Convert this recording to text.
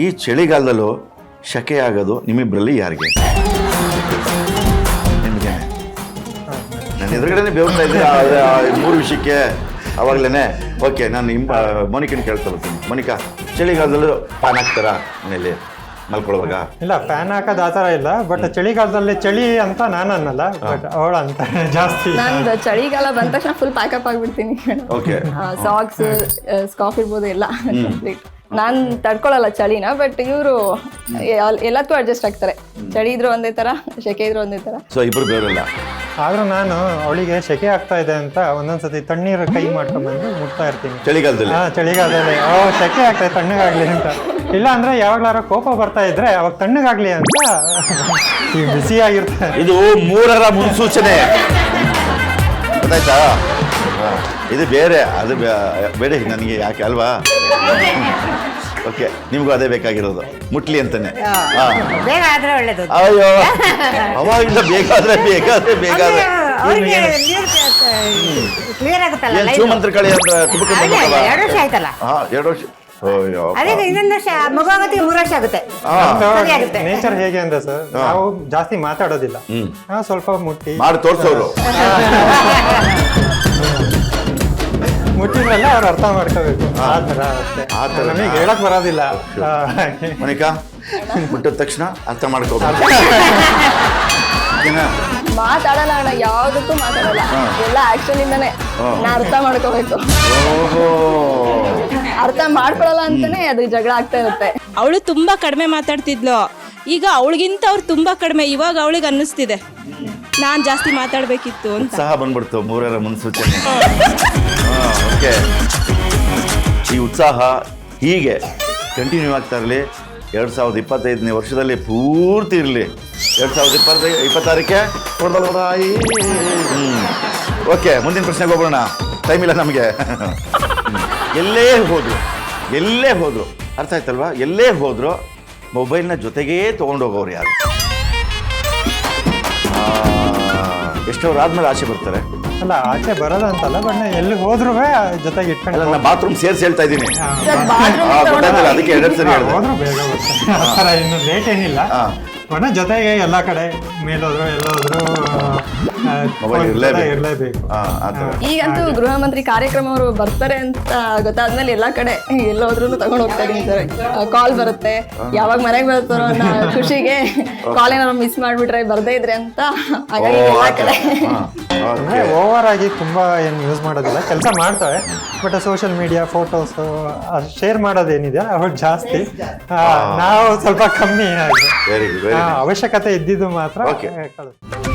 ಈ ಚಳಿಗಾಲದಲ್ಲೂ ಶಕೆ ಆಗೋದು ನಿಮ್ಮಿಬ್ಬರಲ್ಲಿ ಯಾರಿಗೆ? ನಿಮಗೆ ನನ್ನ ಎದುರುಗಡೆ ಬೇವ್ತಾ ಇದ್ದೆ ಮೂರು ವಿಷಯಕ್ಕೆ ಅವಾಗಲೇ. ಓಕೆ, ನಾನು ಮೋನಿಕನ್ ಕೇಳ್ಕೊಳ್ತೀನಿ. ಮೋನಿಕಾ, ಚಳಿಗಾಲದಲ್ಲೂ ಫ್ಯಾನ್ ಹಾಕ್ತಾರಾ ಮನೇಲಿ ಮಲ್ಕೊಳ್ಳುವಾಗ? ಇಲ್ಲ, ಫ್ಯಾನ್ ಹಾಕೋದು ಆ ಥರ ಇಲ್ಲ. ಬಟ್ ಚಳಿಗಾಲದಲ್ಲಿ ಚಳಿ ಅಂತ ನಾನು ಅನ್ನಲ್ಲ, ಬಟ್ ಅವಳು ಅಂತ ಜಾಸ್ತಿ. ನಾನು ಚಳಿಗಾಲ ಬಂದ ತಕ್ಷಣ ಫುಲ್ ಪ್ಯಾಕಪ್ ಆಗಿಬಿಡ್ತೀನಿ. ಓಕೆ, ಸಾಕ್ಸ್, ಸ್ಕಾರ್ಫ್ ಇರ್ಬೋದು ಎಲ್ಲ ಕಂಪ್ಲೀಟ್. ನಾನು ತಡ್ಕೊಳ್ಳಲ್ಲ ಚಳಿನ, ಬಟ್ ಇವರು ಎಲ್ಲದಕ್ಕೂ ಅಡ್ಜಸ್ಟ್ ಆಗ್ತಾರೆ. ಚಳಿ ಇದ್ರು ಒಂದೇ ಥರ, ಶೆಕೆ ಇದ್ರು ಒಂದೇ ಥರ. ಸೊ ಇಬ್ಬರು ಬೇರೆಲ್ಲ. ಆದ್ರೂ ನಾನು ಅವಳಿಗೆ ಶೆಕೆ ಆಗ್ತಾ ಇದೆ ಅಂತ ಒಂದೊಂದ್ಸತಿ ತಣ್ಣೀರು ಕೈ ಮಾಡ್ಕೊಂಡ್ಬಂದು ಮುಟ್ತಾ ಇರ್ತೀನಿ ಚಳಿಗಾಲದಲ್ಲಿ. ಚಳಿಗಾಲದಲ್ಲಿ ಶೆಕೆ ಆಗ್ತದೆ, ತಣ್ಣಗಾಗ್ಲಿ ಅಂತ. ಇಲ್ಲ ಅಂದ್ರೆ ಯಾವಾಗ್ಲಾರ ಕೋಪ ಬರ್ತಾ ಇದ್ರೆ ಅವಾಗ ತಣ್ಣಗಾಗ್ಲಿ ಅಂತ ಬಿಸಿಯಾಗಿರ್ತಾರೆ. ಇದು 3ರ ಮುನ್ಸೂಚನೆ, ಗೊತ್ತಾಯ್ತಾ? ಇದು ಬೇರೆ, ಅದು ಬೇಡ ನನಗೆ, ಯಾಕೆ ಅಲ್ವಾ? ಓಕೆ, ನಿಮಗೂ ಅದೇ ಬೇಕಾಗಿರೋದು, ಮುಟ್ಲಿ ಅಂತಾನೆ. ಬೇಗ ಆದ್ರೆ ಒಳ್ಳೇದು. ಅಯ್ಯೋ, ಅವಾಗಿಂದ ಬೇಕಾದ್ರೆ ಕ್ಲಿಯರ್ ಆಗುತ್ತಲ್ಲ. ಮಂತ್ರ ಕಳೆ ಅಂದ್ರೆ 2 ವರ್ಷ ಆಯ್ತಲ್ಲ. 2 ವರ್ಷ. ಅದೇ ಇನ್ನೊಂದು ವರ್ಷ ಮಗು ಆಗುತ್ತೆ, 3 ವರ್ಷ ಆಗುತ್ತೆ. ನೇಚರ್ ಹೇಗೆ ಅಂದ್ರೆ ಸರ್, ನಾವು ಜಾಸ್ತಿ ಮಾತಾಡೋದಿಲ್ಲ, ನಾವು ಸ್ವಲ್ಪ ಮುಟ್ಟಿ ಮಾಡಿ ತೋರ್ಸೋರು. ಮುಟ್ಟಿದ್ರಲ್ಲ ಅವ್ರು ಅರ್ಥ ಮಾಡ್ಕೋಬೇಕು. ಆ ಥರ ನಮಗೆ ಹೇಳಕ್ ಬರೋದಿಲ್ಲ. ಮೋನಿಕಾ, ಮುಟ್ಟಿದ ತಕ್ಷಣ ಅರ್ಥ ಮಾಡ್ಕೋಬೇಕು. ಮಾತಾಡಲ್ಲ ಅಣ್ಣ, ಯಾವ್ದಕ್ಕೂ ಮಾತಾಡಲ್ಲ, ಎಲ್ಲ ಆಕ್ಷನ್ ಇಂದಾನೆ ನಾ ಅರ್ಥ ಮಾಡ್ಕೋಬೇಕು. ಅರ್ಥ ಮಾಡ್ಕೊಳಲ್ಲ ಅಂತಾನೆ ಅದು ಜಗಳ ಆಗ್ತಾ ಇರುತ್ತೆ. ಅವಳು ತುಂಬಾ ಕಡಿಮೆ ಮಾತಾಡ್ತಿದ್ಲು, ಈಗ ಅವಳಿಗಿಂತ ಅವ್ರು ತುಂಬಾ ಕಡಿಮೆ. ಇವಾಗ ಅವಳಿಗೆ ಅನ್ನಿಸ್ತಿದೆ ನಾನ್ ಜಾಸ್ತಿ ಮಾತಾಡ್ಬೇಕಿತ್ತು ಅಂತ. ಉತ್ಸಾಹ ಬಂದ್ಬಿಡ್ತು 3ರ ಮುನ್ಸೂಚನೆ. ಓಕೆ, ಈ ಉತ್ಸಾಹ ಹೀಗೆ ಕಂಟಿನ್ಯೂ ಆಗ್ತಾ ಇರಲಿ. 2025ನೇ ವರ್ಷದಲ್ಲಿ ಪೂರ್ತಿ ಇರಲಿ. 2026ಕ್ಕೆ ಓಕೆ, ಮುಂದಿನ ಪ್ರಶ್ನೆಗೆ ಹೋಗೋಣ. ಟೈಮ್ ಇಲ್ಲ ನಮಗೆ. ಎಲ್ಲೇ ಹೋದ್ರು ಅರ್ಥ ಆಯ್ತಲ್ವಾ? ಎಲ್ಲೇ ಹೋದ್ರು ಮೊಬೈಲ್ನ ಜೊತೆಗೇ ತೊಗೊಂಡೋಗೋರು ಯಾರು? ಎಷ್ಟವ್ರು ಆದ್ಮೇಲೆ ಆಚೆ ಬರ್ತಾರೆ. ಅಲ್ಲ, ಆಚೆ ಬರೋದು ಅಂತಲ್ಲ, ಬಟ್ ಎಲ್ಲಿ ಹೋದ್ರು ಜೊತೆಗೆ ಇಟ್ಕೊಂಡು. ನಾನು ಬಾತ್ರೂಮ್ ಸೇರಿಸಿ ಹೇಳ್ತಾ ಇದ್ದೀನಿ, ಬಾತ್ರೂಮ್ ಅದಕ್ಕೆ 2 ಸರಿ ಹೇಳಿದೆ. ಹೋದ್ರು ಬೇಗ ಬರ್ತಾರೆ. ಆ ಥರ ಇನ್ನು ಲೇಟ್ ಏನಿಲ್ಲ. ಜೊತೆಗೆ ಎಲ್ಲ ಕಡೆ ಮೇಲೋದ್ರು ಎಲ್ಲೋದ್ರು ಮೊಬೈಲ್ ಇರಲೇಬೇಕು. ಈಗಂತೂ ಗೃಹ ಮಂತ್ರಿ ಕಾರ್ಯಕ್ರಮ ಅವರು ಬರ್ತಾರೆ ಅಂತ ಗೊತ್ತಾದ್ಮೇಲೆ ಎಲ್ಲಾ ಕಡೆ ಎಲ್ಲೋದ್ರೂ ತಗೊಂಡು ಹೋಗ್ತಾ ಇದೀನಿ ಸರ್. ಕಾಲ್ ಬರುತ್ತೆ, ಯಾವಾಗ ಮನೆಗೆ ಬರ್ತಾರೋ ಅನ್ನೋ ಖುಷಿಗೆ ಕಾಲ್ ಏನಾದ್ರು ಮಿಸ್ ಮಾಡ್ಬಿಟ್ರೆ ಬರ್ದೇ ಇದ್ರೆ ಅಂತ. ಹಾಗಾಗಿ ಎಲ್ಲಾ ಕಡೆ ಓವರ್ ಆಗಿ ತುಂಬಾ ಏನು ಯೂಸ್ ಮಾಡೋದಿಲ್ಲ, ಕೆಲಸ ಮಾಡ್ತವೆ. But social media photos share ಮಾಡೋದೇನಿದೆ ಅವ್ರು ಜಾಸ್ತಿ, ನಾವು ಸ್ವಲ್ಪ ಕಮ್ಮಿ ಆಗಿ. ಅವಶ್ಯಕತೆ ಇದ್ದಿದ್ದು ಮಾತ್ರ ಕಳಿಸ್ತೀವಿ.